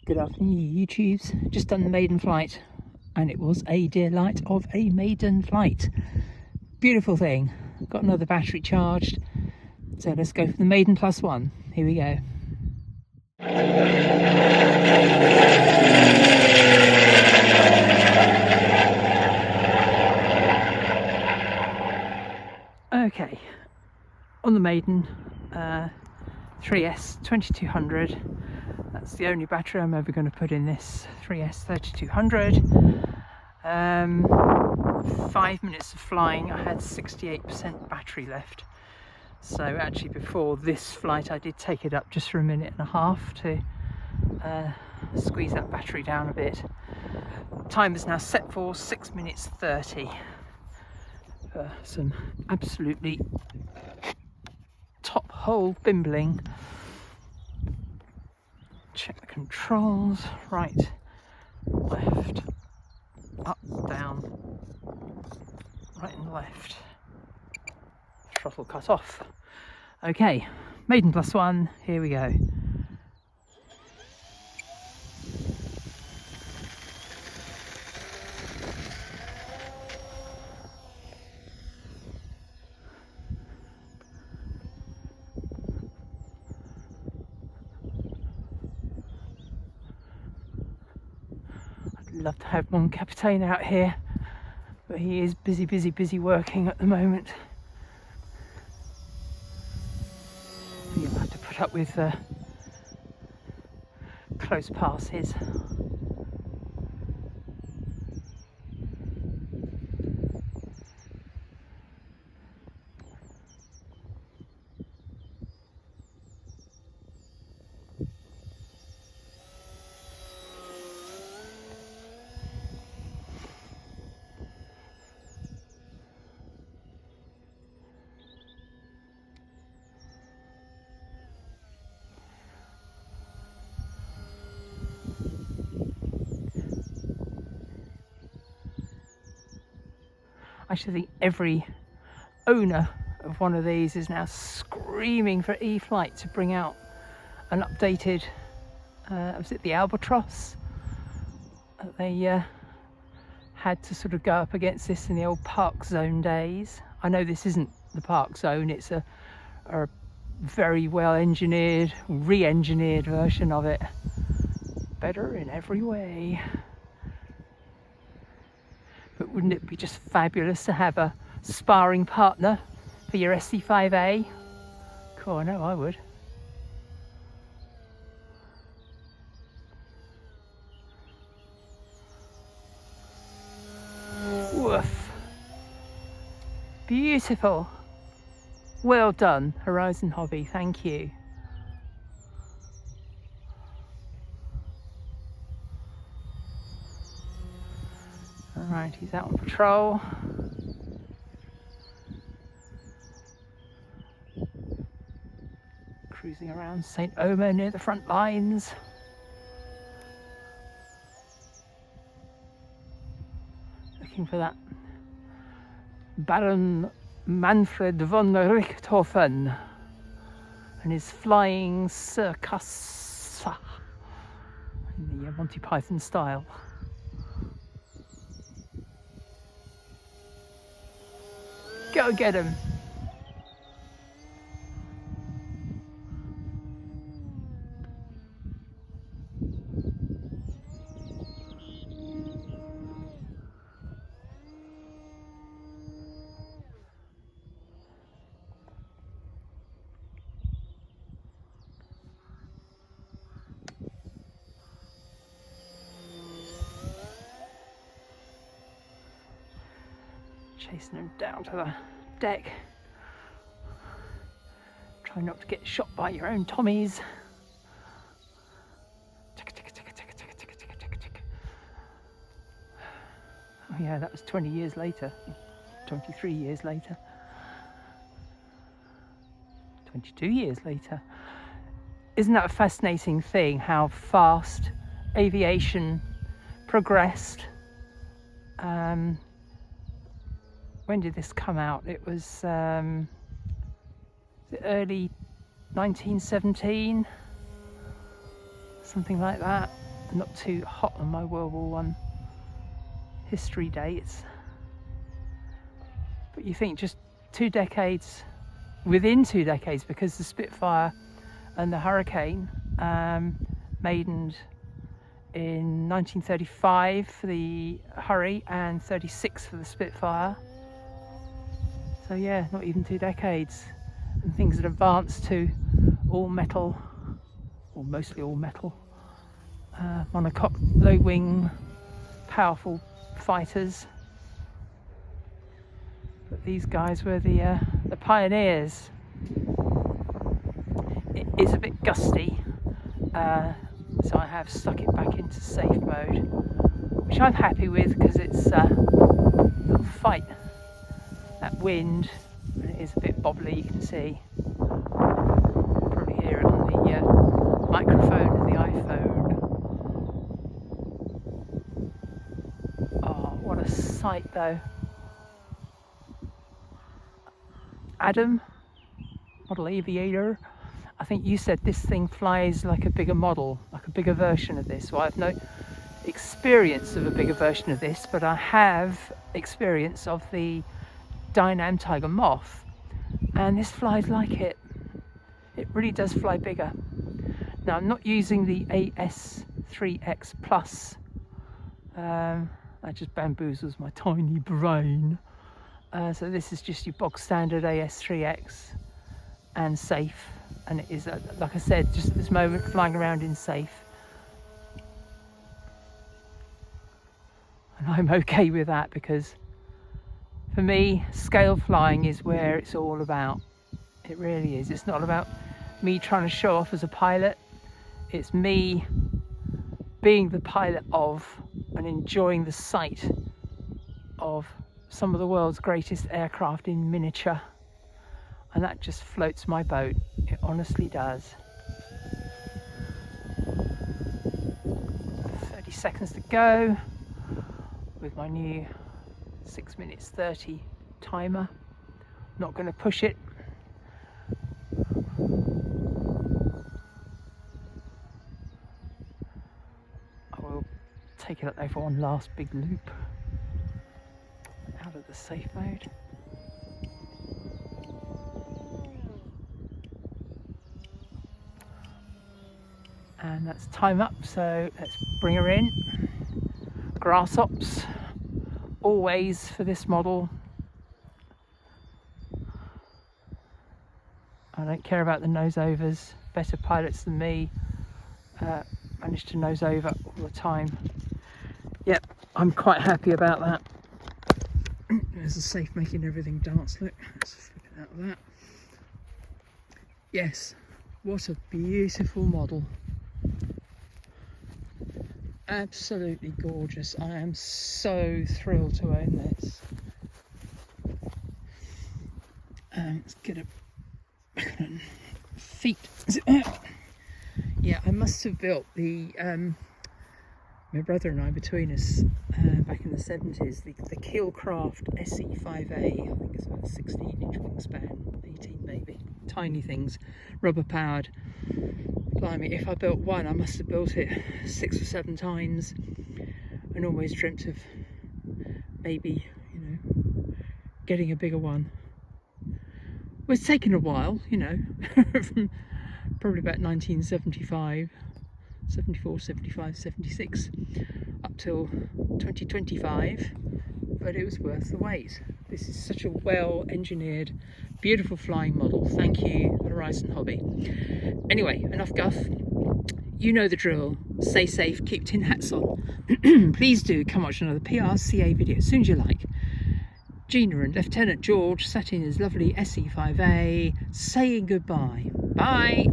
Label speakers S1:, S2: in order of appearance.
S1: Good afternoon, YouTubes. Just done the maiden flight, and it was a delight of a maiden flight. Beautiful thing. Got another battery charged, so let's go for the maiden plus one. Here we go. Okay, on the maiden 3S 2200. That's the only battery I'm ever going to put in this 3S 3200. 5 minutes of flying, I had 68% battery left. So actually before this flight I did take it up just for a minute and a half to squeeze that battery down a bit. Time is now set for 6 minutes 30 for some absolutely top hole bimbling. Check the controls, right, left, up, down, right and left, throttle cut off. Okay, maiden plus one, here we go. Love to have Mon Capitaine out here, but he is busy working at the moment. You'll have to put up with close passes. I should think every owner of one of these is now screaming for E-flite to bring out an updated, was it the Albatross? They had to sort of go up against this in the old Park Zone days. I know this isn't the Park Zone, it's a very well engineered, re-engineered version of it. Better in every way. But wouldn't it be just fabulous to have a sparring partner for your SE5a? Cool, I know I would. Woof. Beautiful. Well done, Horizon Hobby, thank you. Alright, he's out on patrol. Cruising around St. Omer near the front lines. Looking for that Baron Manfred von Richthofen and his flying circus in the Monty Python style. Go get him! Chasing him down to the deck. Try not to get shot by your own Tommies. Oh yeah, that was 20 years later. 23 years later. 22 years later. Isn't that a fascinating thing, how fast aviation progressed? When did this come out? It was early 1917, something like that. not too hot on my World War I history dates. But you think just 2 decades, within 2 decades, because the Spitfire and the Hurricane maidened in 1935 for the Hurry and 36 for the Spitfire. So yeah, not even 2 decades. And things had advanced to all metal, or mostly all metal, monocoque, low wing, powerful fighters. But these guys were the pioneers. It is a bit gusty, so I have stuck it back into safe mode, which I'm happy with because it's it'll fight that wind, and it is a bit bobbly. You can see, probably hear it on the microphone of the iPhone. Oh, what a sight though. Adam, model aviator, I think you said this thing flies like a bigger model, like a bigger version of this. Well, I've no experience of a bigger version of this, but I have experience of the Dynam Tiger Moth, and this flies like it. It really does fly bigger. Now, I'm not using the AS3X Plus. That just bamboozles my tiny brain. So this is just your bog standard AS3X and safe, and it is, like I said, just at this moment flying around in safe, and I'm okay with that, because for me, scale flying is where it's all about. It really is. It's not about me trying to show off as a pilot. It's me being the pilot of and enjoying the sight of some of the world's greatest aircraft in miniature, and that just floats my boat. It honestly does. 30 seconds to go with my new 6 minutes 30 timer. Not going to push it. I will take it up there for one last big loop out of the safe mode. And that's time up, so let's bring her in. Grass ops, always for this model. I don't care about the nose overs. Better pilots than me manage to nose over all the time. Yep, I'm quite happy about that. There's a safe making everything dance. Look, let's flip it out of that. Yes, what a beautiful model. Absolutely gorgeous. I am so thrilled to own this. Let's get a feet. Yeah, I must have built the my brother and I, between us, back in the 70s, the Keelcraft SE5a. I think it's about 16-inch wingspan, 18 maybe. Tiny things, rubber powered. Blimey, if I built one, I must have built it 6 or 7 times, and always dreamt of maybe, you know, getting a bigger one. Well, it's taken a while, you know, from probably about 1975, 74, 75, 76, up till 2025, but it was worth the wait. This is such a well-engineered, beautiful flying model. Thank you, Horizon Hobby. Anyway, enough guff. You know the drill. Stay safe, keep tin hats on. Please do come watch another PRCA video as soon as you like. Gina and Lieutenant George sat in his lovely SE5a saying goodbye. Bye!